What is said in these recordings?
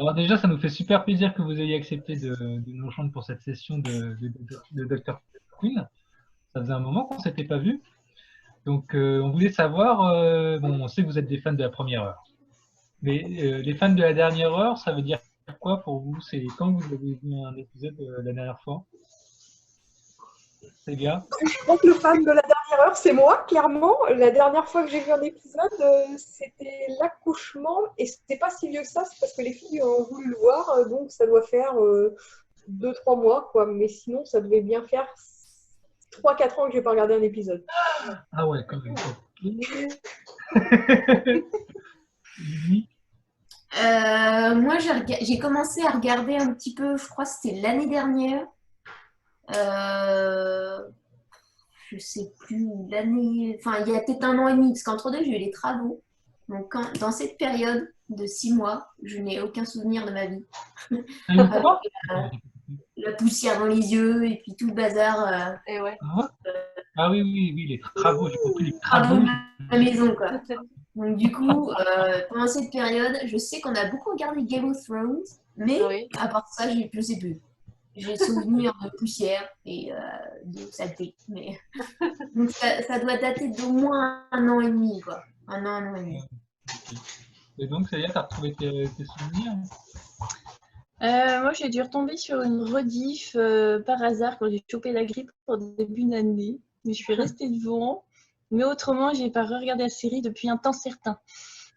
Alors déjà, ça nous fait super plaisir que vous ayez accepté de nous rejoindre pour cette session de Dr. Queen. Ça faisait un moment qu'on ne s'était pas vu. Donc, on voulait savoir, bon, on sait que vous êtes des fans de la première heure. Mais les fans de la dernière heure, ça veut dire quoi pour vous? C'est quand vous avez vu un épisode la dernière fois? C'est bien. Je crois que le fan de la dernière heure, c'est moi, clairement. La dernière fois que j'ai vu un épisode, c'était l'accouchement. Et c'était pas si vieux que ça, c'est parce que les filles ont voulu le voir. Donc, ça doit faire 2-3 mois, quoi. Mais sinon, ça devait bien faire 3-4 ans que j'ai pas regardé un épisode. Ah ouais, quand même. Moi, j'ai commencé à regarder un petit peu, je crois que c'était l'année dernière. Je sais plus l'année, enfin il y a peut-être un an et demi, parce qu'entre deux j'ai eu les travaux. Donc dans cette période de 6 mois, je n'ai aucun souvenir de ma vie. La poussière dans les yeux et puis tout le bazar. Et ouais. Ah oui, oui, oui, les travaux, j'ai compris les Travaux travaux. de la maison, quoi. Donc du coup, pendant cette période, je sais qu'on a beaucoup regardé Game of Thrones, mais Oui. à part ça, je sais plus. J'ai souvenir de poussière et de saleté. Mais... Donc ça doit dater d'au moins un an et demi, quoi. Un an et demi. Et donc, ça y est, tu as retrouvé tes souvenirs? Moi, j'ai dû retomber sur une rediff par hasard quand j'ai chopé la grippe au début d'année. Mais je suis restée devant. Mais autrement, j'ai pas regardé la série depuis un temps certain.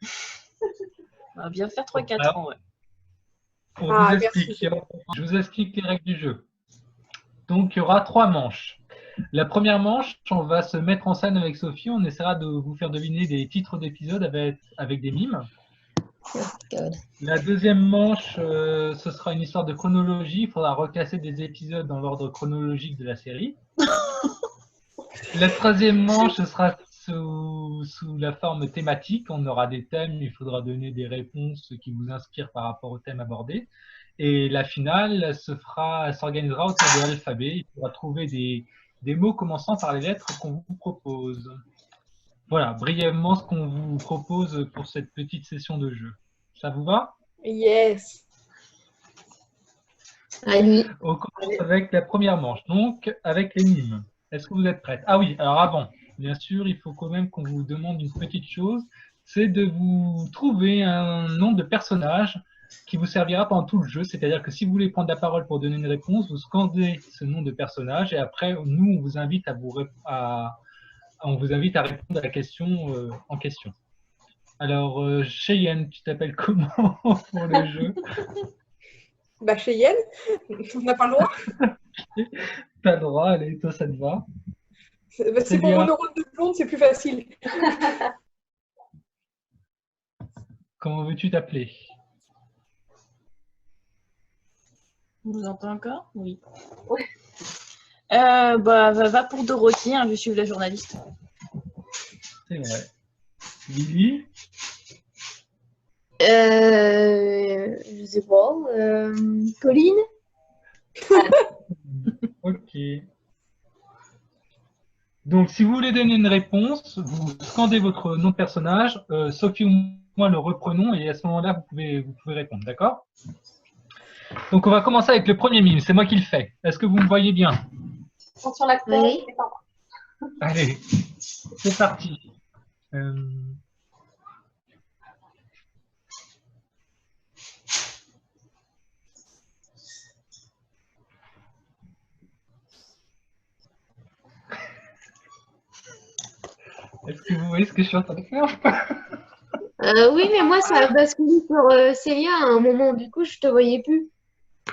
Ça va bien faire 3-4 ans, ouais. Je vous explique les règles du jeu. Donc, il y aura 3 manches. La première manche, on va se mettre en scène avec Sophie. On essaiera de vous faire deviner des titres d'épisodes avec des mimes. La deuxième manche, ce sera une histoire de chronologie. Il faudra reclasser des épisodes dans l'ordre chronologique de la série. La troisième manche, ce sera sous la forme thématique. On aura des thèmes, il faudra donner des réponses qui vous inspirent par rapport au thème abordé. Et la finale s'organisera autour de l'alphabet. Il faudra trouver des mots commençant par les lettres qu'on vous propose. Voilà, brièvement ce qu'on vous propose pour cette petite session de jeu. Ça vous va? Yes. Allez. On commence avec la première manche, donc avec les mimes. Est-ce que vous êtes prêtes? Ah oui, alors avant, bien sûr, il faut quand même qu'on vous demande une petite chose, c'est de vous trouver un nom de personnage qui vous servira pendant tout le jeu. C'est-à-dire que si vous voulez prendre la parole pour donner une réponse, vous scandez ce nom de personnage et après, nous, on vous invite à répondre à la question en question. Alors, Cheyenne, tu t'appelles comment pour le jeu? Bah, Cheyenne, on n'a pas le droit. T'as le droit, allez, toi, ça te va. C'est pour mon neurone de blonde, c'est plus facile. Comment veux-tu t'appeler? On vous entend encore? Oui. Va pour Dorothy, hein, je suis la journaliste. C'est vrai. Lily? Je sais pas. Pauline? Ok. Donc, si vous voulez donner une réponse, vous scandez votre nom de personnage, Sophie ou moi le reprenons et à ce moment-là, vous pouvez répondre, d'accord? Donc, on va commencer avec le premier mime, c'est moi qui le fais. Est-ce que vous me voyez bien? Sur l'acteur, Oui. Allez, c'est parti. Est-ce que vous voyez ce que je suis en train de faire? Oui, mais moi, ça a basculé sur Célia à un moment. Du coup, je te voyais plus.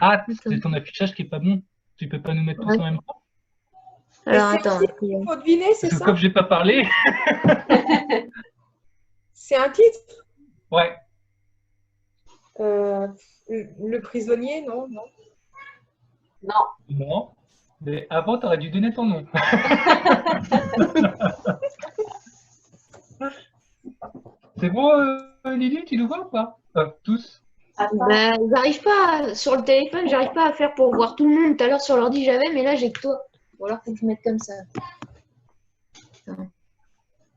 Ah, c'est ton affichage qui est pas bon. Tu peux pas nous mettre tous en même temps? Alors, attends. Il faut deviner, c'est Parce que ça? comme j'ai pas parlé. C'est un titre? Ouais. Le prisonnier, non? Non. Non. Mais avant, t'aurais dû donner ton nom. C'est bon, Lily, tu nous vois ou pas? Tous. Attends. Bah, j'arrive pas, sur le téléphone, j'arrive pas à faire pour voir tout le monde. Tout à l'heure sur l'ordi, j'avais, mais là, j'ai que toi. Ou alors, faut que je mette comme ça.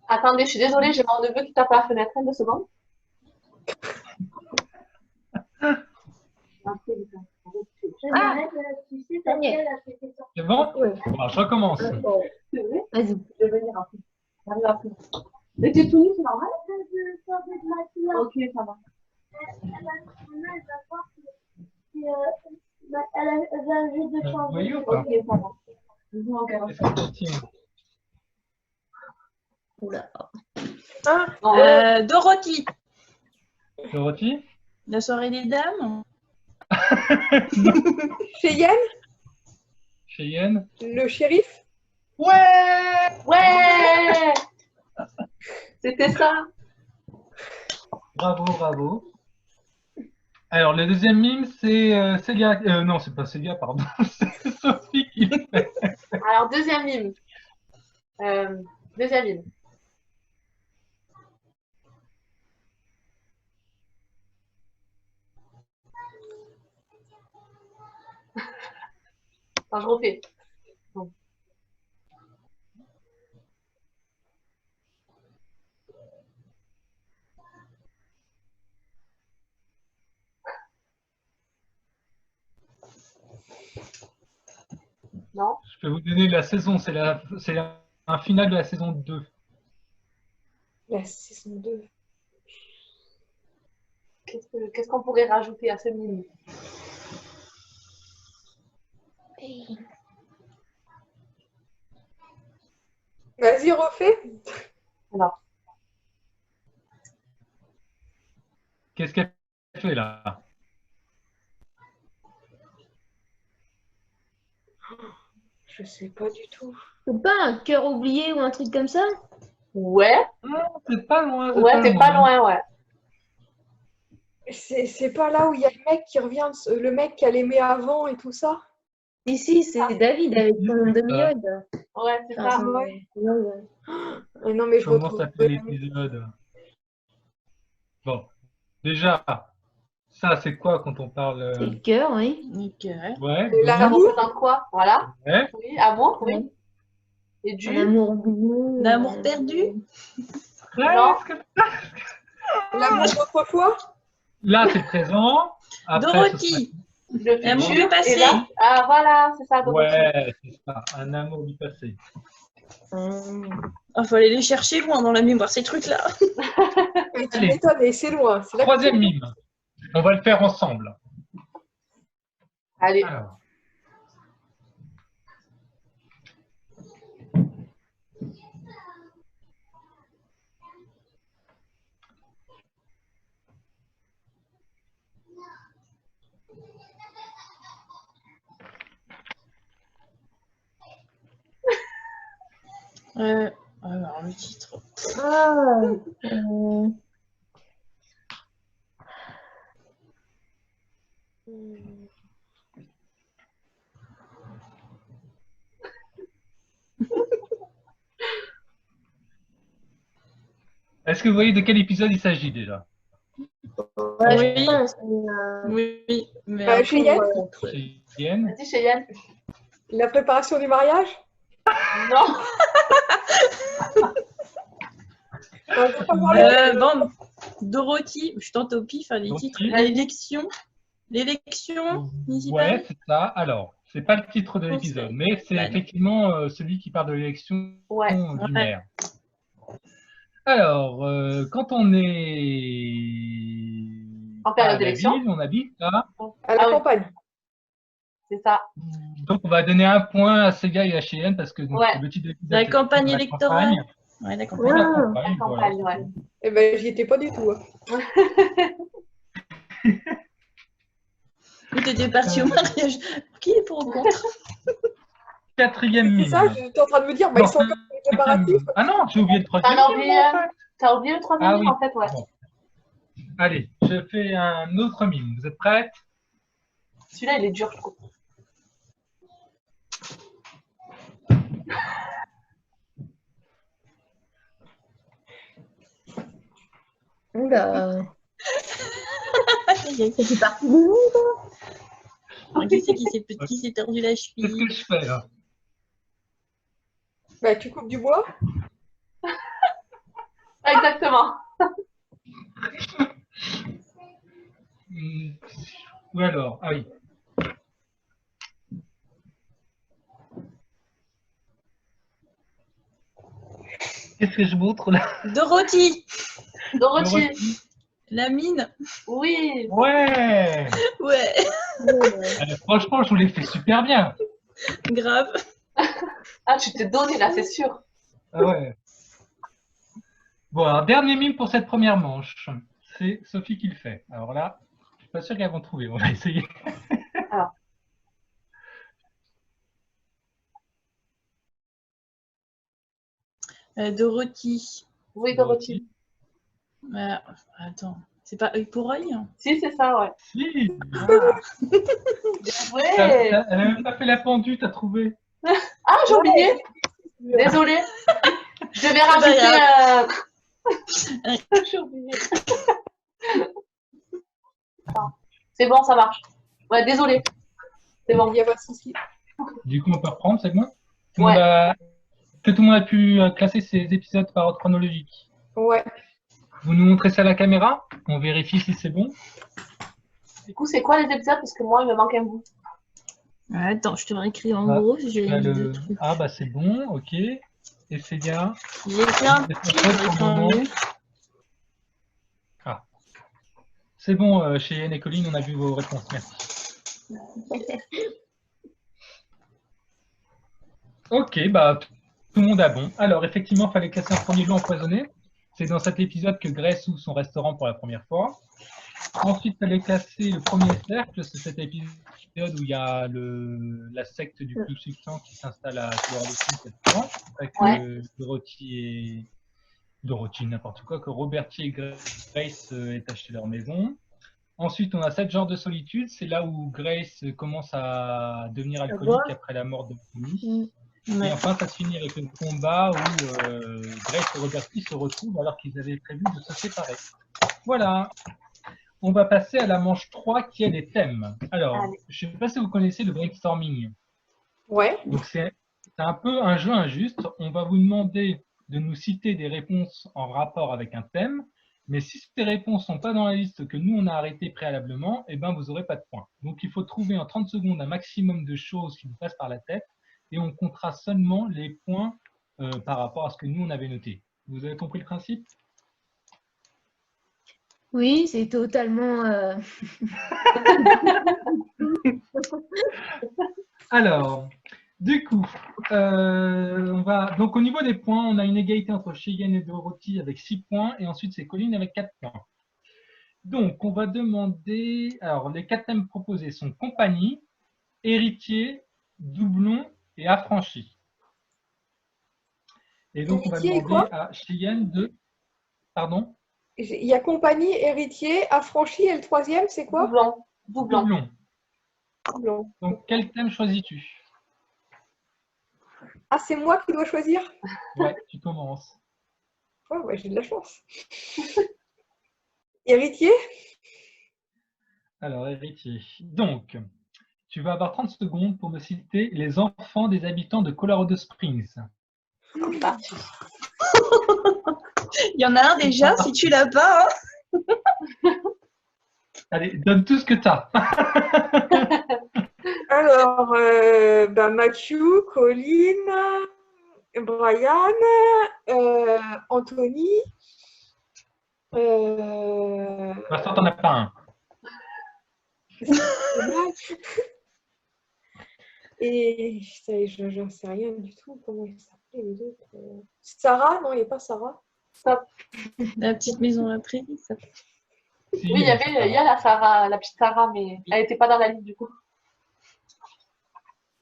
Attendez, je suis désolée, j'ai mon neveu qui tape à la fenêtre. 2 secondes. Ah, C'est bon? ouais. Bon, je recommence. C'est vrai? Vas-y. Je vais venir après. J'arrive après. Mais t'es tout nu, c'est normal? Ok, ça va. Vous voyez ou pas? Ok, ça va. Je vous enverrai. Est-ce que ça tient? Oula. Ah, Dorothy, Dorothy? la soirée des dames. Cheyenne, Cheyenne? le shérif. Ouais! Ouais! C'était ça. Bravo, bravo. Alors, le deuxième mime, c'est Célia. Non, c'est pas Célia, pardon. C'est Sophie qui le fait. Alors, deuxième mime. Deuxième mime. Attends, je refais. Non? Je peux vous donner la saison, c'est un final de la saison 2. La saison 2. Qu'est-ce qu'on pourrait rajouter à ce mime? Vas-y, refais. Alors, Qu'est-ce qu'elle fait là? Je sais pas du tout. C'est pas un cœur oublié ou un truc comme ça? ouais. Non, c'est pas loin. Ouais, t'es pas loin, ouais. C'est pas là où il y a le mec qui revient, le mec qu'elle aimait avant et tout ça? Ici, c'est David avec son demi-ode. Ouais, c'est Enfin, ça. son- ouais. ouais. Non, mais je Comment retrouve. s'appelle l'épisode? Bon, déjà, ça c'est quoi quand on parle. C'est le cœur, oui. Nickel. Ouais, La- Ça donc, représente quoi? Voilà. ouais, Oui, amour, oui. Ouais. Et du. Un amour oublié. L'amour perdu. presque. L'amour d'autrefois? Là c'est présent. Après, ce Dorothy, Le l'amour futur. du passé. Et là. Ah, voilà, c'est ça, sera- Dorothy. Ouais, c'est ça, un amour du passé. Il faut aller les chercher loin dans la mémoire, ces trucs-là. Mais tu Allez. m'étonnes, et c'est loin. C'est là que- Troisième mime. On va le faire ensemble. Allez. Alors. Alors, le titre. Ah, Est-ce que vous voyez de quel épisode il s'agit déjà? ouais, Oui. je pense. Oui, mais Bah, après, Cheyenne, Cheyenne. Vas-y, Cheyenne. la préparation du mariage? Non. On va pas voir les- bon, Dorothy, je tente au pif, les Dorothy. titres. L'élection municipale. Ouais, c'est ça. Alors, c'est pas le titre de Je pense l'épisode, que- mais c'est Bah, effectivement celui qui parle de l'élection Ouais. du Ouais. maire. Alors, quand on est En période à la d'élection. ville, on habite là. à la Ah oui. campagne. C'est ça. Donc, on va donner un point à Sega et à Cheyenne parce que donc, Ouais. le titre de l'épisode, La c'est campagne la électorale. campagne. Ouais, la Oui, campagne. la Ah, campagne, La voilà. campagne, ouais. Eh ben, j'y étais pas du tout. Hein. Ou t'étais parti au mariage. Qui est pour ou contre? Quatrième C'est mime. ça, j'étais en train de me dire, bah, Non, ils sont encore dans les préparatifs. Ah non, j'ai oublié le troisième. T'en as mime, oublié en un? fait. T'as oublié le troisième Ah mime, oui. en fait, ouais. Bon. Allez, je fais un autre mime. Vous êtes prêts? Celui-là, il est dur, je trouve. Oula. Ça fait partie de nous, quoi. Qui c'est qui s'est tordu la Qu'est-ce que cheville? je fais là? Bah, tu coupes du bois. Exactement. Ou alors, ah oui. Qu'est-ce que je montre là? Dorothy, Dorothy. la mine. Oui. Ouais! Ouais, Franchement, je vous l'ai fait super bien. grave. Ah, tu t'es donné là, c'est sûr. Ah ouais. Bon, alors, dernier mime pour cette première manche. C'est Sophie qui le fait. Alors là, je suis pas sûr qu'elles vont trouver. On va essayer. Dorothy. Oui, Dorothy. Attends, c'est pas œil pour œil? Si, c'est ça, ouais. Si! Ah. Ouais. Elle a même pas fait la pendule, t'as trouvé. Ah, j'ai oublié. Désolée. Je devais rajouter. J'ai oublié. Attends. C'est bon, ça marche. Ouais, désolée. C'est bon. Il n'y a pas de souci. Du coup, on peut reprendre, c'est bon? Ouais. Que tout le monde a pu classer ces épisodes par ordre chronologique. Ouais. Vous nous montrez ça à la caméra? On vérifie si c'est bon. Du coup, c'est quoi les épisodes? Parce que moi, il me manque un bout. Attends, je te réécris en Ah, gros. J'ai Là, mis deux trucs. Ah, bah c'est bon, ok. Et c'est bien. J'ai fait un C'est petit, pas trop j'ai pour fait le un moment. mieux. Ah. C'est bon, chez Yann et Colline, on a vu vos réponses. Merci. Ok, bah tout le monde a bon. Alors, effectivement, il fallait classer un premier lieu empoisonné. C'est dans cet épisode que Grace ouvre son restaurant pour la première fois. Ensuite, il fallait classer le premier cercle. C'est cet épisode où il y a la secte du Ku Klux Klan qui s'installe à Colorado avec Ouais. Dorothy, n'importe quoi, que Robertie et Grace aient acheté leur maison. Ensuite, on a 7 genres de solitude. C'est là où Grace commence à devenir alcoolique après la mort de Bonnie. Ouais. Et enfin, ça se finit avec le combat où Grace et Robertie se retrouvent alors qu'ils avaient prévu de se séparer. Voilà. On va passer à la manche 3 qui est les thèmes. Alors, Allez. je ne sais pas si vous connaissez le brainstorming. Ouais. Donc, c'est un peu un jeu injuste. On va vous demander de nous citer des réponses en rapport avec un thème. Mais si ces réponses ne sont pas dans la liste que nous, on a arrêtée préalablement, eh ben, vous n'aurez pas de points. Donc, il faut trouver en 30 secondes un maximum de choses qui vous passent par la tête et on comptera seulement les points par rapport à ce que nous, on avait noté. Vous avez compris le principe? Oui, c'est totalement. Alors, du coup, on va. Donc, au niveau des points, on a une égalité entre Cheyenne et Dorothy avec 6 points, et ensuite c'est Colline avec 4 points. Donc, on va demander. Alors, les 4 thèmes proposés sont compagnie, héritier, doublon et affranchi. Et donc, Héritier on et va demander quoi? à Cheyenne de. Pardon? Il y a compagnie, héritier, affranchi et le troisième, c'est quoi? Doublon. Doublon. Doublon. Doublon. Donc, quel thème choisis-tu? Ah, c'est moi qui dois choisir? Ouais, tu commences. Ouais, ouais, j'ai de la chance. Héritier? Alors, héritier. Donc, tu vas avoir 30 secondes pour me citer les enfants des habitants de Colorado Springs. Parti. Il y en a un déjà, si tu l'as pas. Hein. Allez, donne tout ce que tu as. Alors, Matthew, Colin, Brian, Anthony. Pour l'instant, t'en as pas un. Et j'en sais rien du tout. Comment ils s'appelaient les autres? Sarah? Non, il n'y a pas Sarah. La petite maison à prairie, ça. Si, Oui, il y a la Sarah, la petite Sarah, mais elle n'était pas dans la liste du coup.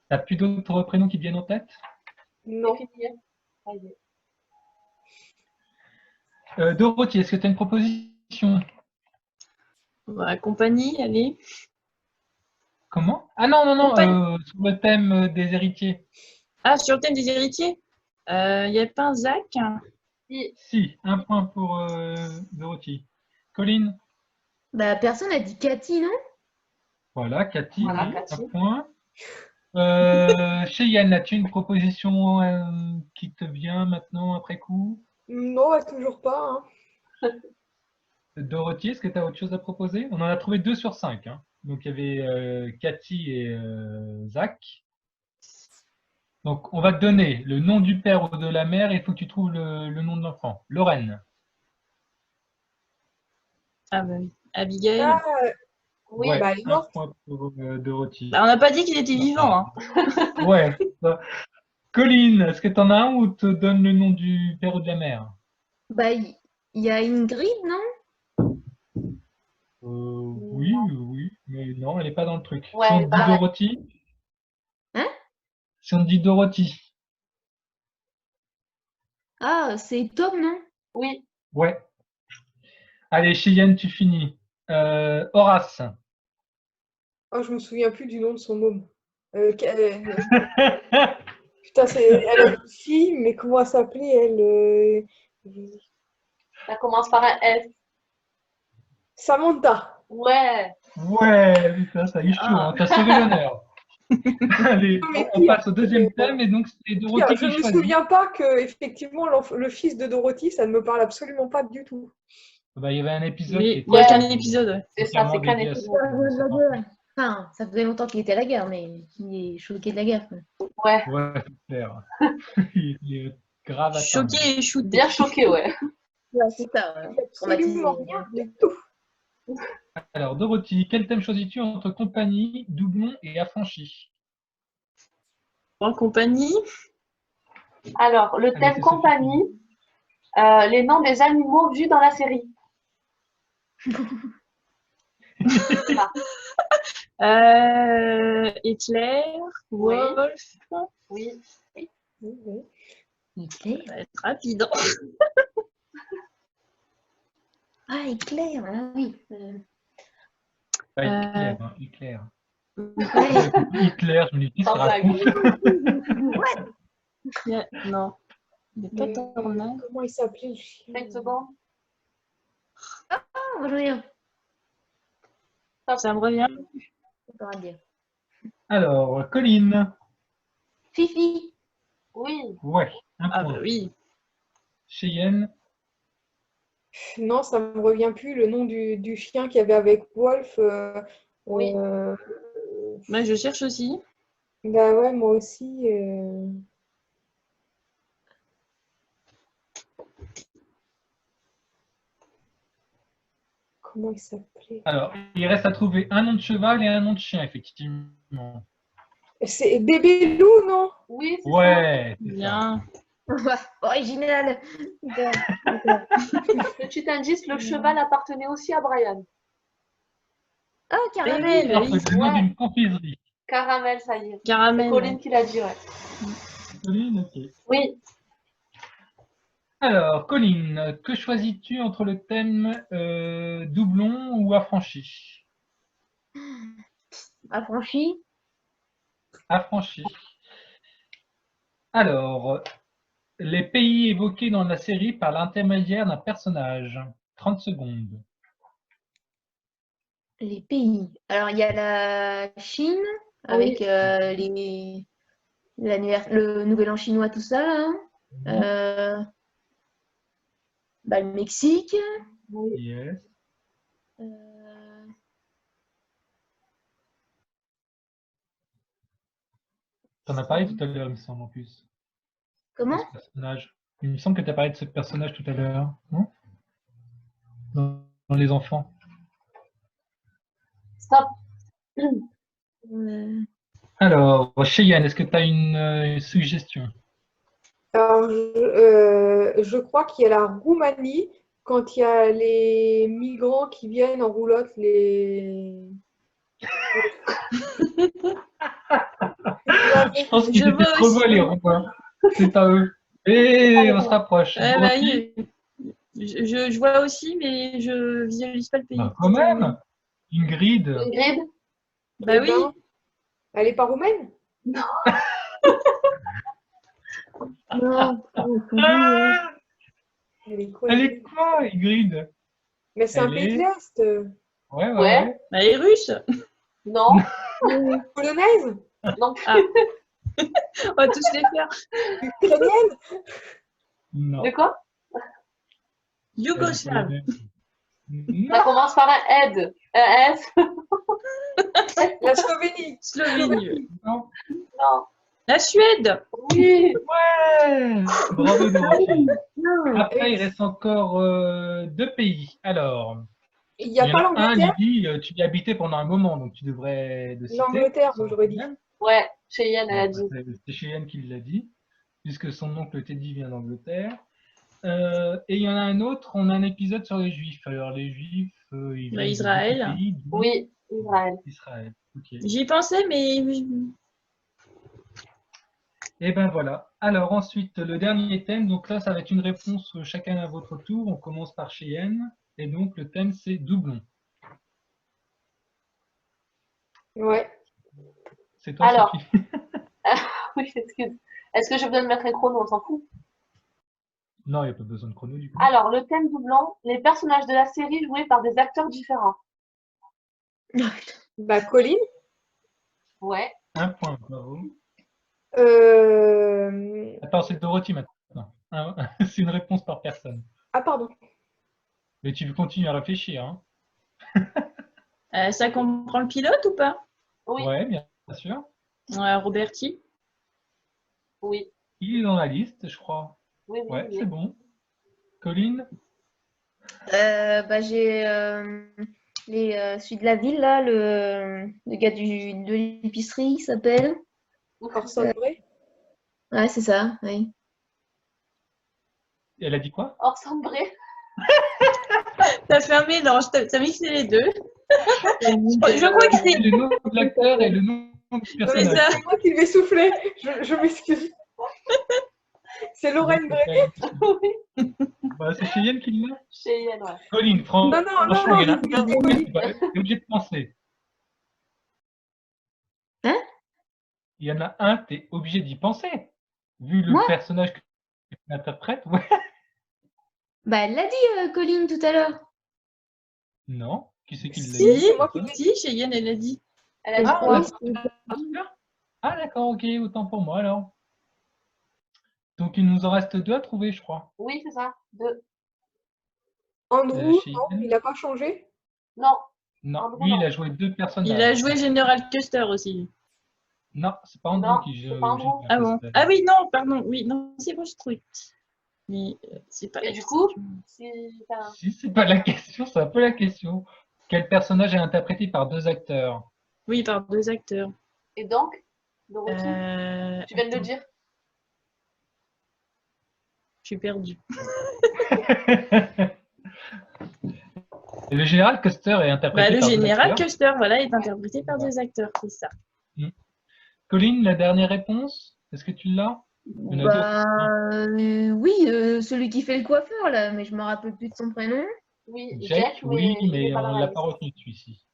T'as plus d'autres prénoms qui te viennent en tête? Non. C'est fini, hein. Ça y est. Dorothy, est-ce que tu as une proposition? Bah, compagnie, allez. Comment? Ah non, Compagnie. sur le thème des héritiers. Ah, sur le thème des héritiers, il n'y a pas un Zach? Si, Si, un point pour Dorothy. Colline? Bah, personne n'a dit Cathy, non? Voilà, Cathy, Voilà, oui, Cathy. un point. Cheyenne, as-tu une proposition qui te vient maintenant après coup? Non, bah, toujours pas. Hein. Dorothy, est-ce que tu as autre chose à proposer? On en a trouvé 2 sur 5. Hein. Donc il y avait Cathy et Zach. Donc on va te donner le nom du père ou de la mère et il faut que tu trouves le nom de l'enfant. Lorraine. Ah bah oui. Abigail. Ah, Oui, Ouais, bah, elle est un morte. point pour Dorothy. Bah, on n'a pas dit qu'il était vivant. Hein. Ouais. Colline, est-ce que tu en as un ou te donne le nom du père ou de la mère? Bah, il y a Ingrid, non? Oui, oui, mais non, elle n'est pas dans le truc. Ouais, Si elle on est te pas dit là. Dorothy, Hein? si on te dit Dorothy, Ah, c'est Tom, non? Oui. ouais. Allez, Cheyenne, tu finis. Horace. Oh, je me souviens plus du nom de son môme. Putain, elle a une fille, mais comment elle s'appelait, elle Ça commence par un S. Samantha. Ouais. Ouais, putain, ça y est chaud, hein. T'as sauvé l'honneur. Allez, Non, mais on pire, passe au deuxième thème et donc c'est Dorothy je qui me choisit. souviens pas que effectivement le fils de Dorothy, ça ne me parle absolument pas du tout. Bah, il y avait un épisode qui Mais était il n'y a qu'un Ouais. épisode. Ouais. C'est ça, entièrement c'est qu'un dédié à ça. épisode. Enfin, ça faisait longtemps qu'il était à la guerre, mais il est choqué de la guerre, quoi. Ouais. Ouais, c'est clair. Il est grave atteint. Choqué et shooté. Bien choqué, ouais. Ouais, c'est ça, traumatisé. Absolument rien du tout. Alors, Dorothy, quel thème choisis-tu entre compagnie, doublon et affranchi? En compagnie. Alors, le Allez, thème c'est compagnie, les noms des animaux vus dans la série. Éclair, Oui. Wolf. Oui. Éclair. Ça va être rapide. Ah, éclair, ah oui. Pas Hitler, hein, Hitler. Ouais. Hitler, je me dis, qu'est-ce Sans qu'il blague. raconte? Non. Il n'y a pas tornade. Comment il s'appelait le chien 5 secondes. Ah, moi j'en ai un. Ça me revient. On peut rien dire. Alors, Colline. Fifi. Oui. Ouais, un Ah point. bah oui. Cheyenne. Non, ça me revient plus. Le nom du chien qu'il y avait avec Wolf. Oui. Moi, je cherche aussi. Bah ouais, moi aussi. Comment il s'appelait? Alors, il reste à trouver un nom de cheval et un nom de chien, effectivement. C'est Bébé Loup, non? Oui, c'est ça. Ouais, c'est ça. Bien. Ouais, original. Petit indice, le cheval appartenait aussi à Brian. Ah, Eh oui, caramel. bah oui. C'est le nom Ouais. d'une confiserie. Caramel, ça y est. C'est Caramel. Colline qui l'a dit, ouais. Colline, ok. Oui. Alors, Colline, que choisis-tu entre le thème doublon ou affranchi? Affranchi. Affranchi. Alors, les pays évoqués dans la série par l'intermédiaire d'un personnage. 30 secondes. Les pays. Alors, il y a la Chine, avec le Nouvel An chinois, tout ça, là, hein. Bah, le Mexique. Yes. euh, T'en as parlé tout à l'heure, il me semble, en plus. Comment? De ce personnage. Il me semble que tu as parlé de ce personnage tout à l'heure, non? Dans les enfants. Stop. Alors, Cheyenne, est-ce que tu as une suggestion? Alors, je crois qu'il y a la Roumanie, quand il y a les migrants qui viennent en roulotte, Je pense qu'ils Je étaient vois trop aussi. loin, les Roumains. C'est pas eux. Et on se rapproche. Ouais, bah, Dorothy? je vois aussi, mais je visualise pas le pays. Bah, quand même. Ingrid. Ingrid. Bah Eh oui. ben, elle est pas roumaine? Non. Elle est quoi, Elle Ingrid? est quoi, Ingrid? Mais c'est un Elle pays de est- l'Est. Ouais. Ouais. Bah, les Russes. Non, Polonaise? non plus. Ah. On va tous les faire. Ukrainienne? Non. De quoi? Yougoslave. Non. Ça commence par un aide. Un S. La Slovénie? Slovénie. Non. Non. La Suède. Oui. Ouais. Bravo Dorothée. Après, Et il reste encore 2 pays. Alors, il n'y il a y en pas a un, l'Angleterre? Lydie, tu y habitais pendant un moment, donc tu devrais le citer. L'Angleterre, moi, j'aurais dit. Ouais, Cheyenne, elle a dit. C'est Cheyenne qui l'a dit, puisque son oncle Teddy vient d'Angleterre. Et il y en a un autre, on a un épisode sur les Juifs. Alors, les Juifs, ils viennent de Israël. beaucoup de pays, dont Oui, Israël. Israël. Ok. J'y pensais, mais Et ben voilà. Alors ensuite, le dernier thème, donc là, ça va être une réponse chacun à votre tour. On commence par Cheyenne. Et donc, le thème, c'est doublon. Ouais. C'est toi, Alors. Sophie. Oui, excuse. Est-ce que j'ai besoin de mettre un chrono? On s'en fout. Non, il n'y a pas besoin de chrono, du coup. Alors, le thème doublant, les personnages de la série joués par des acteurs différents. Bah, Colline. Ouais. 1 point, bravo. Attends, c'est Dorothy maintenant. C'est une réponse par personne. Ah, pardon. Mais tu continues à réfléchir, hein. ça comprend le pilote ou pas? Oui. Ouais, bien sûr. Roberti. Oui. Il est dans la liste, je crois. Oui, oui, Ouais, oui. c'est bon. Colline? Bah, j'ai celui de la ville, là, le gars de l'épicerie, il s'appelle. Orson Bray. Ouais, c'est ça, oui. Elle a dit quoi? Orson Bray. T'as fait un mélange, t'as mixé les deux. Je crois que c'est Le nom de l'acteur et le nom du c'est personnage. ça. C'est moi qui vais souffler. Je m'excuse. C'est Lorraine Bray. Oui. Bah, c'est Cheyenne qui l'a. Cheyenne, ouais. Colline, Non, non, franchement, non, il y en a j'ai dit un, Colline. t'es obligé de penser. Hein? Il y en a un, t'es obligé d'y penser. Vu le Moi? personnage que tu interprètes, ouais. Bah, elle l'a dit, Colline, tout à l'heure. Non. Qui c'est qui l'a Si, dit? c'est moi qui l'ai dit. Si, Cheyenne, elle a dit. Elle a dit Ah, quoi? d'accord. Ah, d'accord, ok, autant pour moi alors. Donc, il nous en reste 2 à trouver, je crois. Oui, c'est ça. Deux. Andrew, non, Cheyenne. il n'a pas changé. Non. Non, Andrew, lui, non. il a joué 2 personnages. Il a joué General Custer aussi. Non, c'est pas Andrew Non, qui c'est joue. pas Andrew. Ah bon? Ah oui, non, pardon. Oui, non, c'est bon, je trouve. Mais c'est pas Et la du coup, question. Si c'est pas la question, c'est un peu la question. Quel personnage est interprété par 2 acteurs? Oui, par 2 acteurs. Et donc, Dorothy, tu viens de le Attends, dire. je suis perdue. Et le général Custer est interprété Le par 2 général acteurs. Custer, voilà, est interprété par 2 acteurs, c'est ça. Colline, la dernière réponse, est-ce que tu l'as? Il y en a d'autres. Bah, oui, celui qui fait le coiffeur, là, mais je me rappelle plus de son prénom. Oui, Jack, mais oui, il mais est pas dans on la l'a liste. pas retenu celui-ci.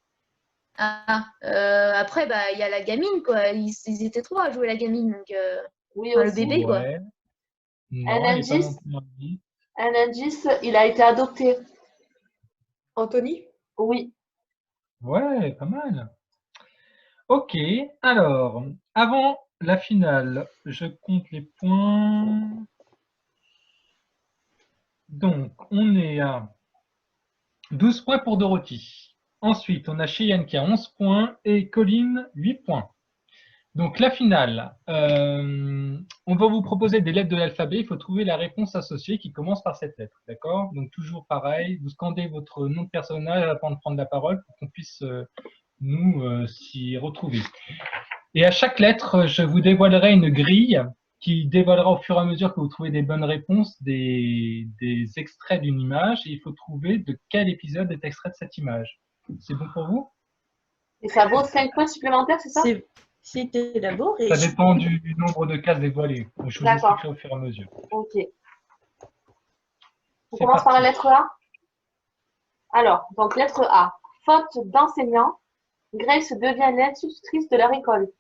Après, bah, il y a la gamine, quoi. Ils étaient 3 à jouer la gamine, donc Oui, enfin, le aussi. bébé, quoi. Ouais. Non, Un il n'est pas non indice, plus dans la liste. un indice, il a été adopté. Anthony? Oui. Ouais, pas mal. Ok, alors, avant la finale, je compte les points. Donc, on est à 12 points pour Dorothy. Ensuite, on a Cheyenne qui a 11 points et Colline 8 points. Donc, la finale, on va vous proposer des lettres de l'alphabet. Il faut trouver la réponse associée qui commence par cette lettre. D'accord? Donc, toujours pareil, vous scandez votre nom de personnage avant de prendre la parole pour qu'on puisse nous s'y retrouver. Et à chaque lettre, je vous dévoilerai une grille qui dévoilera au fur et à mesure que vous trouvez des bonnes réponses des extraits d'une image. Et il faut trouver de quel épisode est extrait de cette image. C'est bon pour vous? Et ça vaut 5 points supplémentaires, c'est ça? C'était élaboré. Ça dépend du nombre de cases dévoilées. Je vous D'accord. expliquerai au fur et à mesure. Ok. On C'est commence par la parti. lettre A. Alors, donc lettre A. Faute d'enseignant, Grace devient l'institutrice de leur école.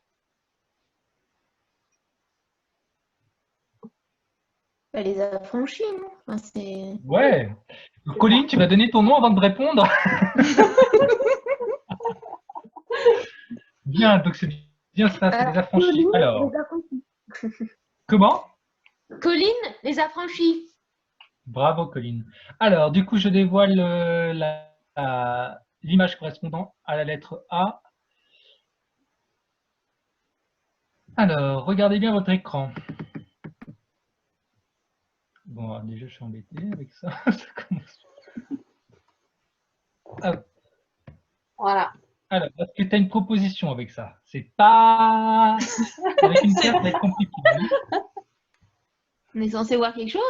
Elle les a franchis, non? Enfin, c'est... Ouais. Colline, tu vas donner ton nom avant de me répondre? Bien, donc c'est bien ça, c'est les affranchis. Colline, Alors, les affranchis. comment? Colline, les affranchis. Bravo, Colline. Alors, du coup, je dévoile l'image correspondant à la lettre A. Alors, regardez bien votre écran. Bon, alors, déjà, je suis embêté avec ça. Ça commence. Hop. Voilà. Alors, est-ce que tu as une proposition avec ça? C'est pas... Avec une carte, ça va être compliqué. On est censé voir quelque chose?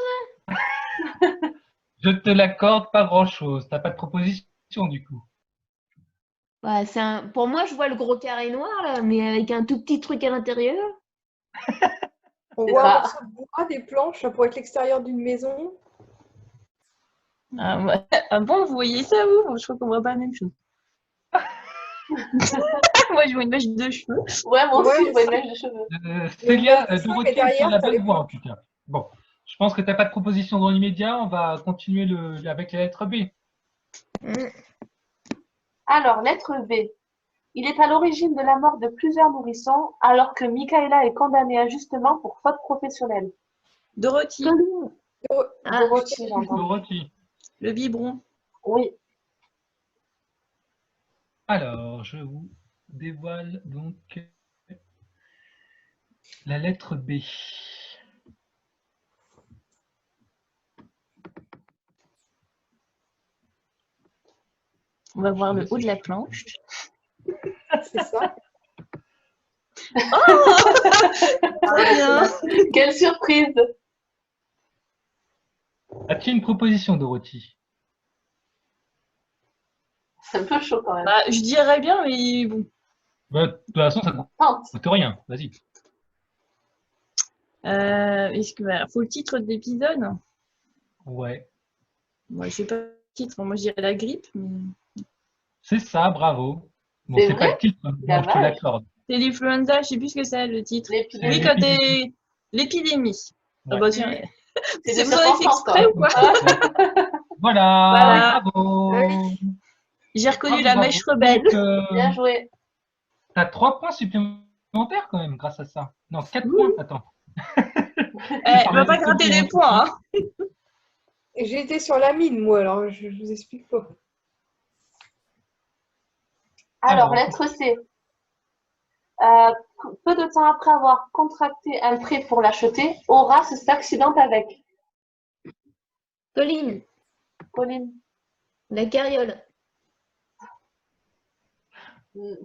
Je te l'accorde, pas grand-chose. T'as pas de proposition, du coup. Bah, pour moi, je vois le gros carré noir, là, mais avec un tout petit truc à l'intérieur. On C'est voit ça. un morceau de bois, des planches, ça pourrait être l'extérieur d'une maison. Ah, ouais. Ah bon, vous voyez ça, vous? Je crois qu'on voit pas la même chose. Moi, je vois une mèche de cheveux. Ouais, moi aussi, Ouais, je vois une ça. mèche de cheveux. Célia, c'est ça, mais Dorothée, derrière, sur la t'as bonne les voie, en planches. tout cas. Bon, je pense que tu n'as pas de proposition dans l'immédiat. On va continuer avec la lettre B. Alors, lettre B. Il est à l'origine de la mort de plusieurs nourrissons, alors que Michaela est condamnée injustement pour faute professionnelle. Dorothy, Colline. Ah, Dorothy, j'entends. Dorothée. le biberon. Oui. Alors, je vous dévoile donc la lettre B. On va voir le haut de la planche. C'est ça. Très bien. Quelle surprise! As-tu une proposition, Dorothy? C'est un peu chaud quand même. Bah, je dirais bien, mais bon. Bah, de toute façon, ça ne Tente. coûte rien. Vas-y. Faut le titre de l'épisode? Ouais. Moi, je sais pas le titre. Moi, je dirais la grippe. Mais... C'est ça, bravo. Bon, C'est c'est pas vrai? le titre, mais bon, je te Dommage. l'accorde. C'est l'influenza, je sais plus ce que c'est le titre. L'épidémie. Oui, quand t'es. L'épidémie. Ah Ouais. bah tiens, C'est c'est des vous avez fait circonstances, exprès ou quoi? Voilà, Voilà. bravo. J'ai reconnu Bravo, la bravo. mèche rebelle. Donc, Bien joué. t'as 3 points supplémentaires quand même grâce à ça. Non, 4 points, attends. On va pas gratter les points, hein. Et j'étais sur la mine, moi, alors je vous explique pas. Alors, Alors. lettre C. Peu de temps après avoir contracté un prêt pour l'acheter, Horace s'accidente avec. Colline, Pauline, la carriole.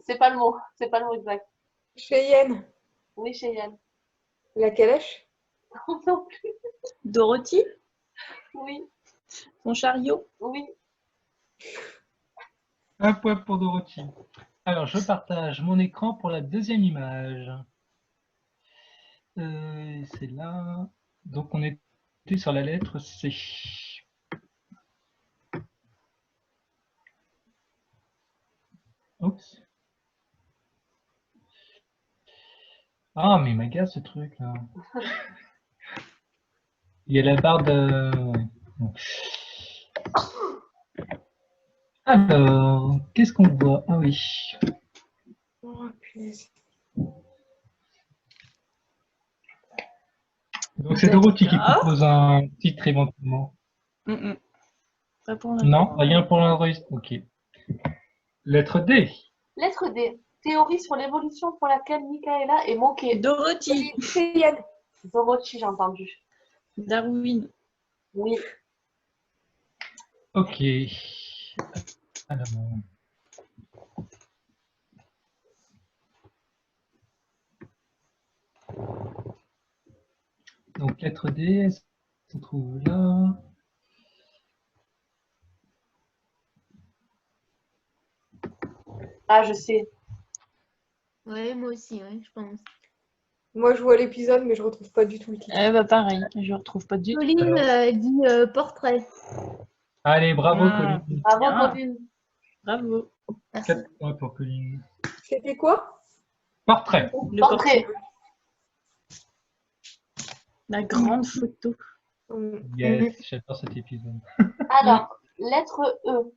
c'est pas le mot. C'est pas le mot exact. Cheyenne, Oui, Cheyenne. la calèche. Non plus. Dorothy, Oui, son chariot. oui. Un point pour Dorothy. Alors, je partage mon écran pour la deuxième image. C'est là. Donc, on était sur la lettre C. Oups. Ah, mais il m'agace ce truc là. Il y a la barre de. Ouais. Alors, qu'est-ce qu'on voit? Ah oui. Oh, punaise. Donc c'est Dorothy qui D'accord. propose un titre éventuellement. Pas pour Non, rien pour l'enregistre. Ok. Lettre D. Lettre D. Théorie sur l'évolution pour laquelle Michaela est moquée. Dorothy, Cheyenne, Dorothy, j'ai entendu. Darwin. Oui. Ok. Alors. Donc lettre D, elle se trouve là. Ah, je sais. Ouais, moi aussi, ouais, je pense. moi je vois l'épisode, mais je retrouve pas du tout le titre. Bah pareil, je retrouve pas du tout. Colline Alors. dit portrait. Allez, bravo Ah. Colline. Bravo, Bien. Pauline. Bravo. Merci. 4 points pour Colline. C'était quoi? Portrait. Le Portrait. La grande photo. Yes, j'adore cet épisode. Alors, lettre E.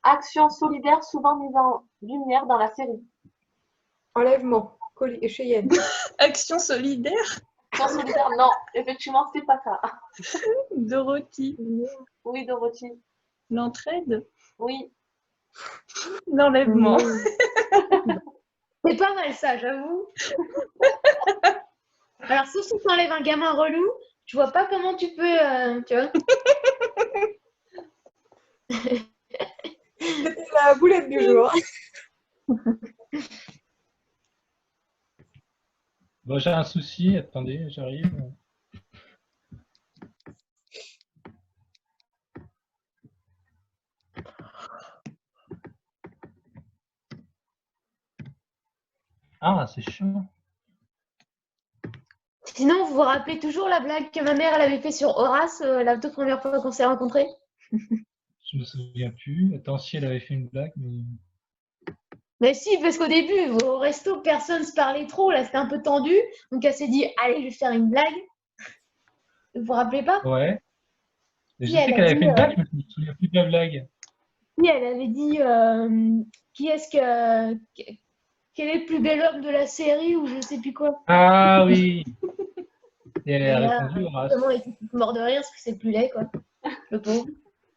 Action solidaire souvent mise en lumière dans la série. Enlèvement. Cheyenne. Action solidaire. Action solidaire, non, effectivement, c'est pas ça. Dorothy. Oui, Dorothy. L'entraide. Oui. L'enlèvement. C'est pas mal ça, j'avoue. Alors, sauf si t'enlèves un gamin relou, je vois pas comment tu peux, tu vois. C'était la boulette du jour. Bon, j'ai un souci, attendez, j'arrive. Ah, c'est chiant. Sinon, vous vous rappelez toujours la blague que ma mère elle avait fait sur Horace la toute première fois qu'on s'est rencontrés? Je me souviens plus. Attends, si elle avait fait une blague, mais... Mais si, parce qu'au début, au resto, personne se parlait trop, là c'était un peu tendu, donc elle s'est dit, allez, je vais faire une blague. Vous vous rappelez pas? Ouais. Mais je Si, sais elle a qu'elle avait dit, fait une blague, mais je me souviens plus de la blague. Si, elle avait dit, quel est le plus bel homme de la série ou je sais plus quoi. Ah oui. Et elle Et a là, répondu, Horace. justement, il était mort de rire parce que c'est le plus laid, quoi. Le pauvre.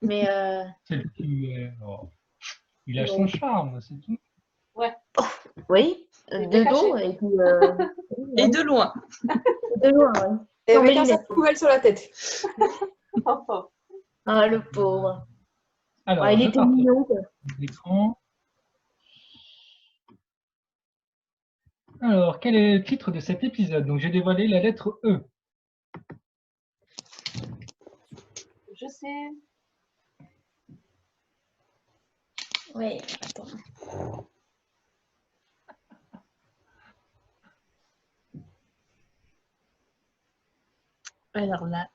Mais C'est le plus... oh. Il a son charme, c'est tout. oui, Il de était dos caché. et puis Et de loin. de loin, ouais. Et Sans avec mes un sac lunettes. poubelle sur la tête. Ah, le pauvre. Alors, Ouais, il je était partage mignon, quoi. l'écran. Alors, quel est le titre de cet épisode? Donc, j'ai dévoilé la lettre E. Je sais. Ouais, attends. Alors là.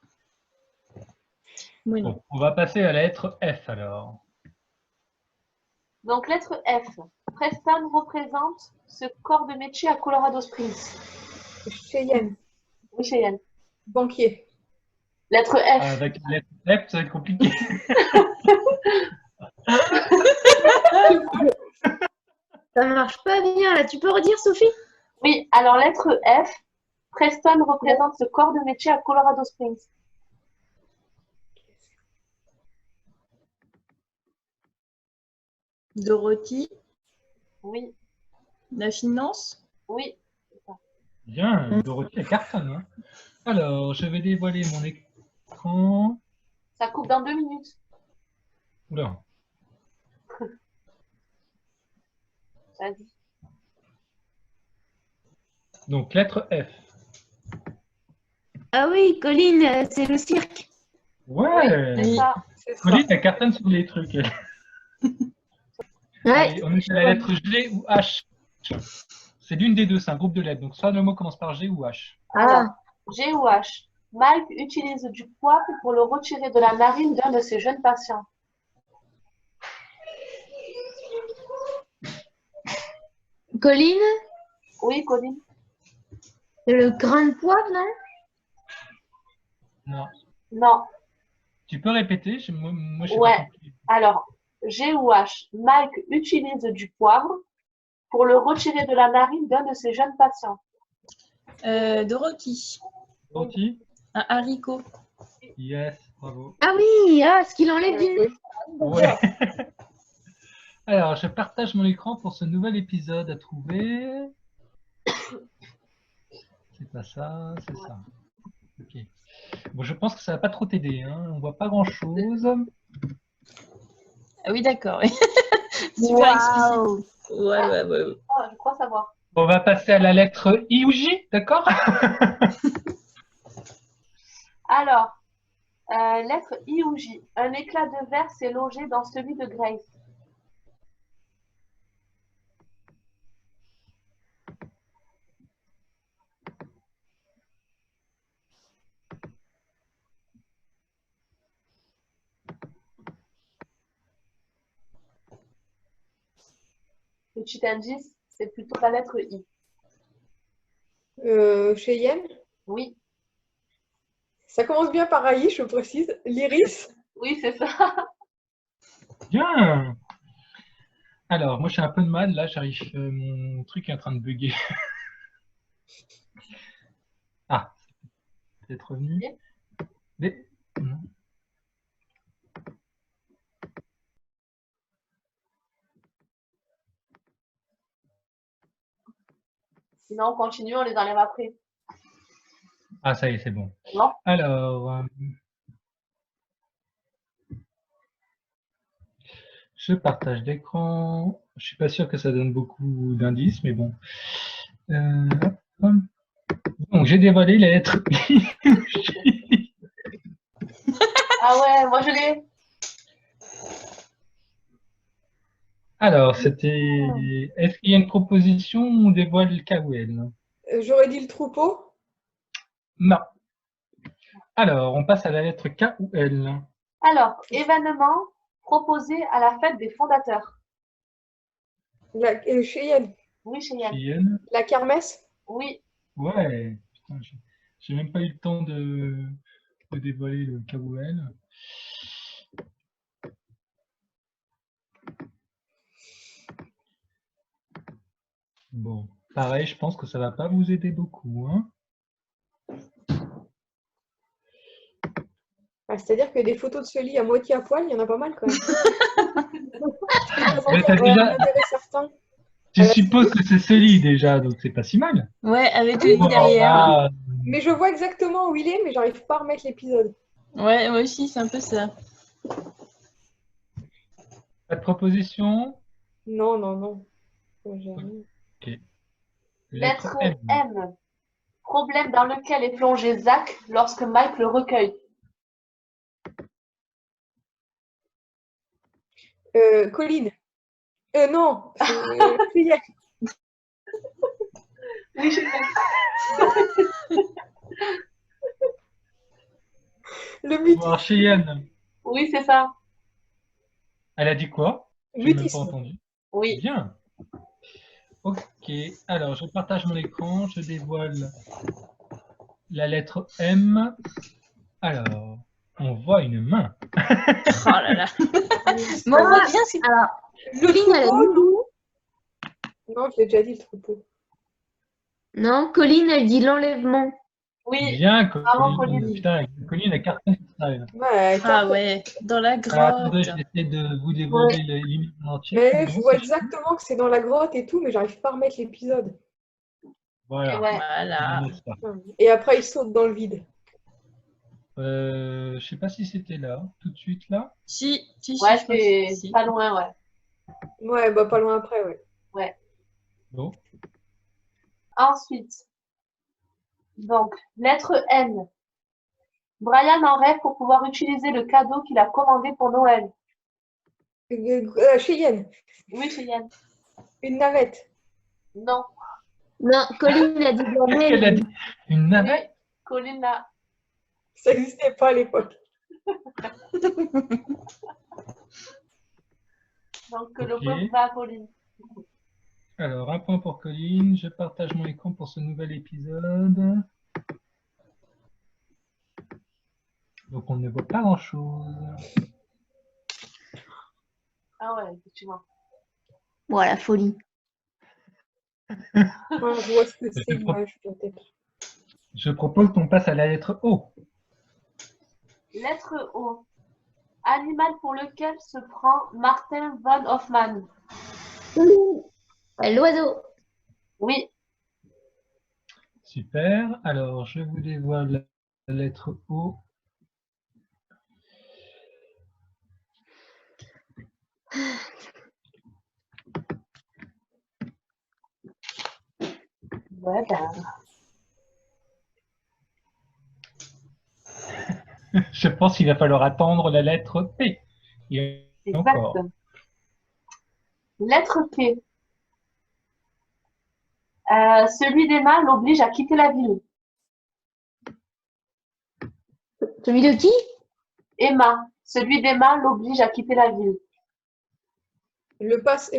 Oui, non. Bon, on va passer à la lettre F alors. Donc, lettre F. Preston représente ce corps de métier à Colorado Springs. Cheyenne. Oui, Cheyenne. Banquier. Lettre Ah, F. avec la lettre F, ça va être compliqué. Ça marche pas bien, là. Tu peux redire, Sophie? Oui, alors lettre F. Preston représente ce corps de métier à Colorado Springs. Dorothy. Oui, La finance. oui. Bien, Dorothy, elle cartonne. Hein. Alors, je vais dévoiler mon écran. Ça coupe dans 2 minutes. Oula. Vas-y. Donc, lettre F. Ah oui, Colline, c'est le cirque. Ouais. C'est ça. C'est ça. Colline, elle cartonne sur les trucs. Ouais. Allez, on est à la lettre G ou H. C'est l'une des deux, c'est un groupe de lettres. Donc, soit le mot commence par G ou H. Alors, G ou H. Mike utilise du poivre pour le retirer de la narine d'un de ses jeunes patients. Colline, Oui, Colin. c'est le grain de poivre, non? Non. Non. Tu peux répéter? Moi, je sais Ouais. pas compris. Alors, G ou H. Mike utilise du poivre pour le retirer de la narine d'un de ses jeunes patients. Dorothy. Dorothy? Un haricot. Yes, bravo. Ah oui, ah, ce qu'il enlève d'une. Ouais. Alors, je partage mon écran pour ce nouvel épisode à trouver. C'est pas ça, c'est ça. Ok. Bon, je pense que ça va pas trop t'aider. Hein. On voit pas grand-chose. Ah oui, d'accord. Oui. Super explicite. Waouh. Ouais. Ah, je crois savoir. On va passer à la lettre I ou J, d'accord? Alors, lettre I ou J. Un éclat de verre s'est logé dans celui de Grace. Petit indice, c'est plutôt la lettre I. Cheyenne. Oui, Ça commence bien par Aïe, je précise. L'iris. Oui, c'est ça. Bien. Alors, moi, j'ai un peu de mal. Là, j'arrive. Mon truc est en train de bugger. Ah, c'est peut-être revenu. Mais... non. Sinon, on continue, on les enlève après. Ah, ça y est, c'est bon. Non? Alors, je partage d'écran. Je suis pas sûr que ça donne beaucoup d'indices, mais bon. Hop. Donc, j'ai dévoilé la lettre I. Ah ouais, moi je l'ai. Alors, c'était. Est-ce qu'il y a une proposition où on dévoile le KOL? J'aurais dit le troupeau. Non. Alors, on passe à la lettre K ou L. Alors, événement proposé à la fête des fondateurs. Cheyenne. Oui, Cheyenne. Cheyenne. La kermesse. Oui. Ouais. Putain, j'ai même pas eu le temps de dévoiler le K ou L. Bon, pareil, je pense que ça va pas vous aider beaucoup, hein. C'est-à-dire que des photos de ce lit à moitié à poil, il y en a pas mal quand même. Mais t'as déjà- Un intérêt certain. Tu supposes que c'est ce lit déjà, donc c'est pas si mal. Ouais, avec Oui, le lit derrière. Ah, Mais je vois exactement où il est, mais j'arrive pas à remettre l'épisode. Ouais, moi aussi, c'est un peu ça. pas de proposition? Non, non, non. J'ai rien. Ok. Lettre M. Problème dans lequel est plongé Zach lorsque Mike le recueille. Colline. Non, c'est Cheyenne. Oui, Cheyenne. Le Bon, mutisme. alors, Cheyenne, Oui, c'est ça. elle a dit quoi? J'ai même pas Mutisme. entendu. Oui. Bien. Ok, alors je partage mon écran, je dévoile la lettre M. Alors, on voit une main. Oh là là. Moi, on Ah, voit bien, c'est. Le Colline, elle a troupeau, dit non. Non, je l'ai déjà dit, le troupeau. non, Colline, elle dit l'enlèvement. Oui. Bien, Bravo, Colline. Colline. Putain, Colline a cartonné ça. Ouais, Ah ouais, dans la Alors, attendez, grotte. je vais essayer de vous dévoiler l'image entière. mais je Bon, vois c'est exactement que c'est dans la grotte et tout, mais j'arrive pas à remettre l'épisode. Voilà. Et ouais. Voilà. Et après, il saute dans le vide. Je sais pas si c'était là, tout de suite là. Si, si, Ouais, je crois que c'est si. pas loin, ouais. Ouais, bah pas loin après, ouais. Ouais. Bon. Ensuite, donc, lettre N. Brian en rêve pour pouvoir utiliser le cadeau qu'il a commandé pour Noël. Cheyenne, Oui, Cheyenne. une navette. Non. Non, Colline a dit Qu'est-ce qu'elle a dit? Une Oui, navette? Colline là. Ça n'existait pas à l'époque. Donc, Ok. le point va à Colline. Alors, un point pour Colline. Je partage mon écran pour ce nouvel épisode. Donc, on ne voit pas grand-chose. Ah ouais, effectivement. Voilà, folie. Ouais, je vois ce que c'est, l'image, peut-être. Je propose qu'on passe à la lettre O. Lettre O. Animal pour lequel se prend Martin von Hoffmann. L'oiseau. Oui. Super. Alors, je vous dévoile la lettre O. Ouais, ben, Je pense qu'il va falloir attendre la lettre P. Et exact. encore. Lettre P. Celui d'Emma l'oblige à quitter la ville. Celui de qui? Emma. Celui d'Emma l'oblige à quitter la ville. Le passe.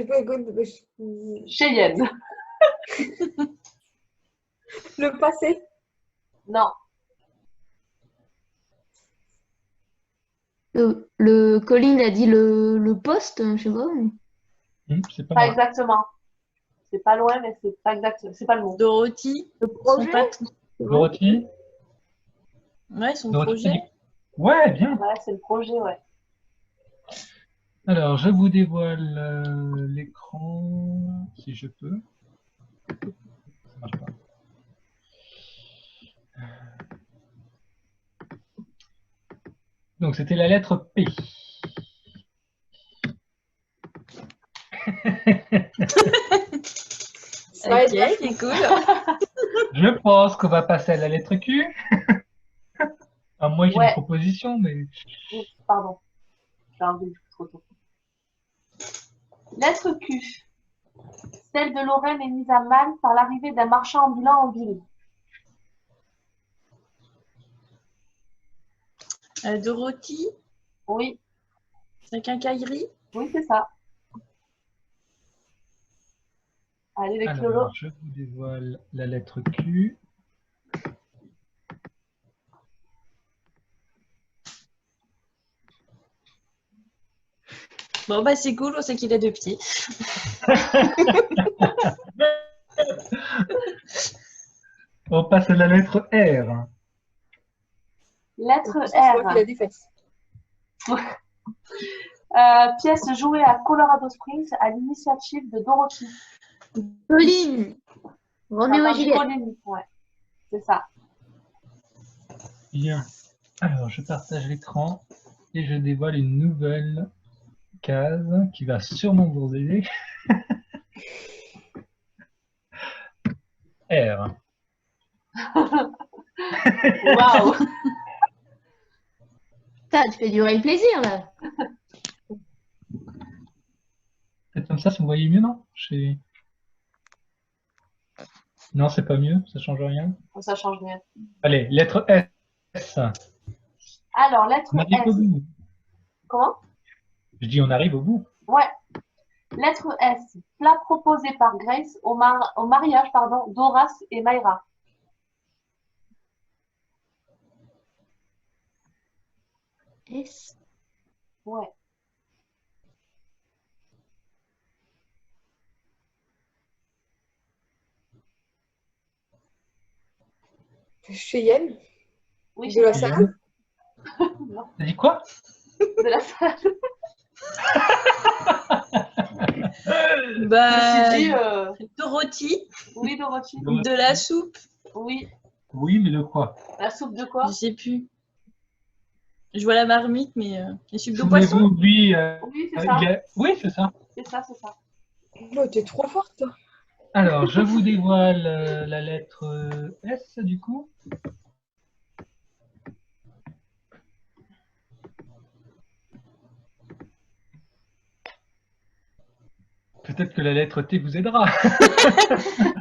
Cheyenne. Le passé. Non. Le Colin a dit le poste, je sais pas. C'est pas Pas moi. exactement. C'est pas loin, mais c'est pas exact. C'est pas le mot. Dorothy, Le son projet. patron. Dorothy? Ouais, son Dorothy? projet. Ouais, bien. Ouais, c'est le projet, ouais. Alors, je vous dévoile l'écran, si je peux. Ça marche pas. Donc, c'était la lettre P. Ça va Ok, être c'est cool. Je pense qu'on va passer à la lettre Q. Enfin, moi, j'ai une Ouais. proposition, mais... Oups, pardon. J'ai enlevé trop tôt. Lettre Q. Celle de Lorraine est mise à mal par l'arrivée d'un marchand ambulant en ville. Dorothy, Oui, sa quincaillerie. oui, c'est ça. Allez, les clolos. Alors, je vous dévoile la lettre Q. Bon, bah c'est cool, on sait qu'il a 2 pieds. On passe à la lettre R. Lettre c'est moi qui l'a R. des fesses. Pièce jouée à Colorado Springs à l'initiative de Dorothy. Colin. Roméo et Entendu, Juliette. Colin. Ouais, c'est ça. Bien. Alors, je partage l'écran et je dévoile une nouvelle case qui va sûrement vous aider. R. Waouh! Ça, tu fais durer le plaisir, là. Peut-être comme ça vous voyez mieux, non? Non, c'est pas mieux, ça change rien. Ça change rien. Allez, lettre S. Alors, lettre On arrive au S. bout. Comment? Je dis on arrive au bout. Ouais. Lettre S. Plat proposé par Grace au mariage d'Horace et Mayra. S. Ouais. Cheyenne, Oui, de la Cheyenne. salle. Non, T'as dit quoi? de la salle. Bah, Je me suis dit, Dorothy, oui, Dorothy. de la soupe. Oui. Oui, mais de quoi? La soupe de quoi? Je sais plus. Je vois la marmite, mais la soupe de poisson. Souvenez-vous, lui, Oui, c'est ça. Oui, c'est ça. C'est ça, c'est ça. Oh, t'es trop forte, toi. Alors, je vous dévoile la lettre S, du coup. Peut-être que la lettre T vous aidera.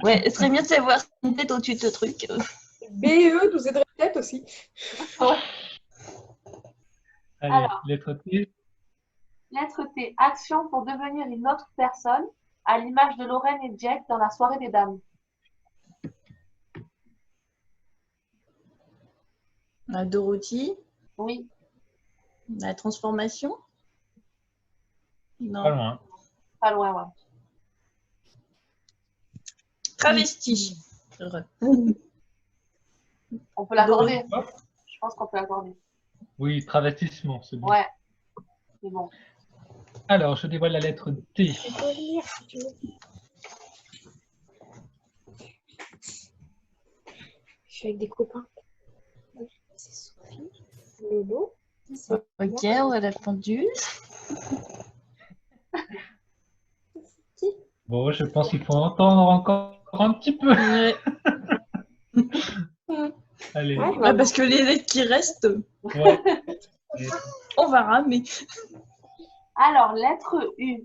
Ouais, ce serait bien de savoir une tête au-dessus de ce truc. BE nous aiderait peut-être aussi. Allez, Alors. lettre T. Lettre T. Action pour devenir une autre personne, à l'image de Lorraine et Jack dans la soirée des dames. Dorothy, Oui. la transformation. Pas Non. loin. Pas loin, ouais. Travesti. On peut l'accorder. Dorothy. Je pense qu'on peut l'accorder. Oui, travestissement, c'est bon. Ouais. C'est bon. Alors, je dévoile la lettre T. Tu peux venir si tu veux. Je suis avec des copains. C'est Sophie, Lolo. c'est Ok, moi. on va la pendule. Bon, je pense qu'il faut entendre encore un petit peu. Ouais. Allez. Ouais, Ouais, parce que les lettres qui restent, Ouais. on va ramer. Alors, lettre U.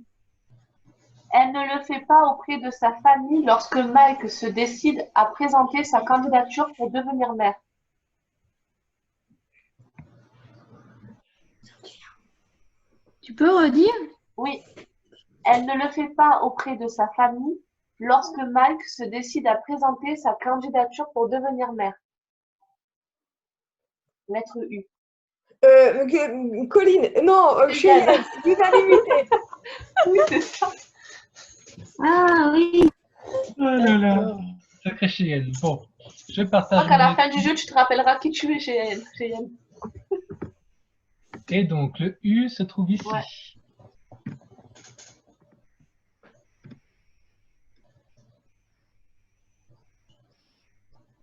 Elle ne le fait pas auprès de sa famille lorsque Mike se décide à présenter sa candidature pour devenir maire. Tu peux redire? Oui. Elle ne le fait pas auprès de sa famille lorsque Mike se décide à présenter sa candidature pour devenir maire. Lettre U. Colline, non, Cheyenne, l'unanimité. Oui, c'est ça. Ah oui. Oh là là, sacré Cheyenne. Bon, je Je partage. crois qu'à la mon fin du équipe. jeu, tu te rappelleras qui tu es, Cheyenne. Et donc, le U se trouve ici. Ouais.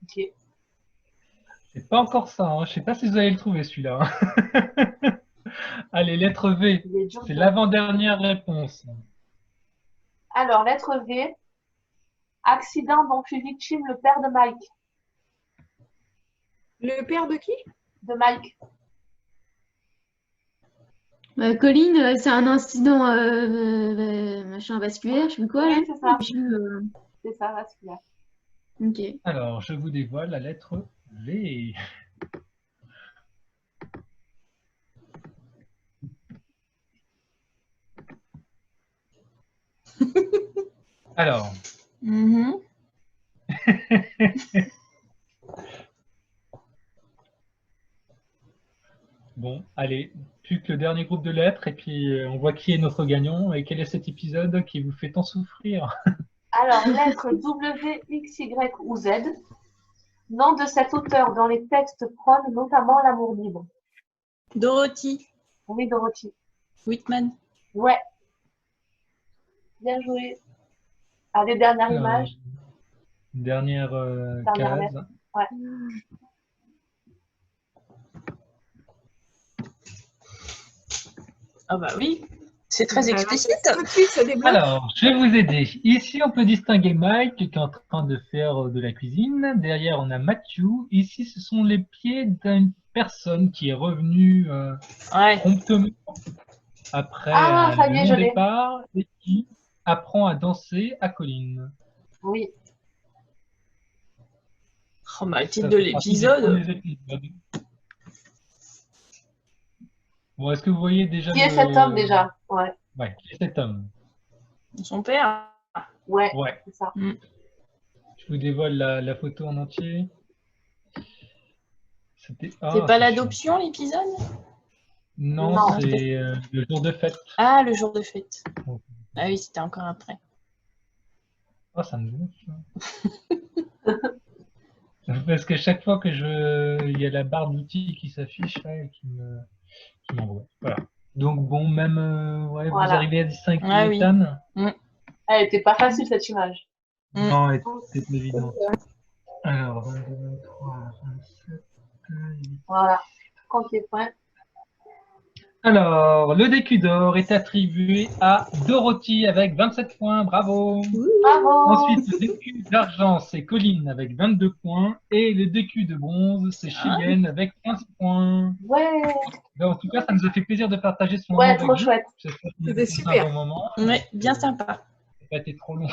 Ok. C'est pas encore ça, hein. Je sais pas si vous allez le trouver celui-là. Hein. Allez, lettre V. Il est dur. C'est l'avant-dernière réponse. Alors, lettre V. Accident dont fut victime le père de Mike. Le père de qui? De Mike. Colline, c'est un incident machin vasculaire, je sais plus quoi là. Oui, c'est ça. Je sais plus, C'est ça, vasculaire. Ok. Alors, je vous dévoile la lettre V. Alors, Mhm. bon, allez, plus que le dernier groupe de lettres, et puis on voit qui est notre gagnant et quel est cet épisode qui vous fait tant souffrir. Alors, lettre W, X, Y ou Z. Nom de cet auteur dont les textes prônent notamment l'amour libre. Dorothy Oui, Dorothy. Whitman. Ouais. Bien joué. Allez, dernière Alors, image. dernière Dernière case. lettre. Ouais. Ah bah oui, c'est très explicite. Tout de suite, ça débloque. Alors, je vais vous aider. Ici, on peut distinguer Mike qui est en train de faire de la cuisine. Derrière, on a Matthew. Ici, ce sont les pieds d'une personne qui est revenue Ouais. promptement après Ah, ça y est, le je l'ai. départ et qui apprend à danser à Colline. Oui. Oh bah, le titre Ça de fait partie des l'épisode. premiers épisodes. Bon, est-ce que vous voyez déjà Qui est cet homme déjà? Ouais. Ouais, qui est cet homme? Son père. Ouais, Ouais. c'est ça. Je vous dévoile la photo en entier. C'était. Ah, C'est pas c'est l'adoption l'épisode? Non, Non. c'est le jour de fête. Ah, le jour de fête. Oh. Ah oui, c'était encore après. Oh, ça me gonfle. Parce que chaque fois que il y a la barre d'outils qui s'affiche là et qui m'envoie. Voilà. Donc bon, même ouais, Voilà. vous arrivez à distinguer Ah oui. Ethan? Elle était pas facile cette image. Non, c'était pas évident. Alors, 22, 23, 27, 28. Voilà. Compte les points. Alors, le DQ d'or est attribué à Dorothy avec 27 points, bravo. Bravo. Ensuite, le DQ d'argent, c'est Colline avec 22 points. Et le DQ de bronze, c'est Cheyenne avec 15 points. Ouais. En tout cas, ça nous a fait plaisir de partager ce moment Ouais, avec trop vous. chouette. J'espère que vous C'était avez passé super. un bon moment. Ouais, bien sympa. Ça n'a pas été trop long.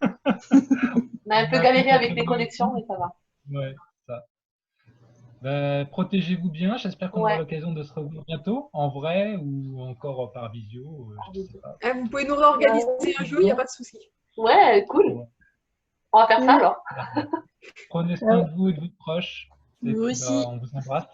On a un peu galéré avec les connexions, mais ça va. Ouais, ça. Bah, protégez-vous bien. J'espère qu'on aura l'occasion de se revoir bientôt, en vrai ou encore par visio. Je sais pas. Ah, vous pouvez nous réorganiser un jeu, il n'y a pas de souci. Ouais, cool. On va faire ça alors. Prenez soin de vous et de vos proches. Et Vous puis, aussi. on vous embrasse.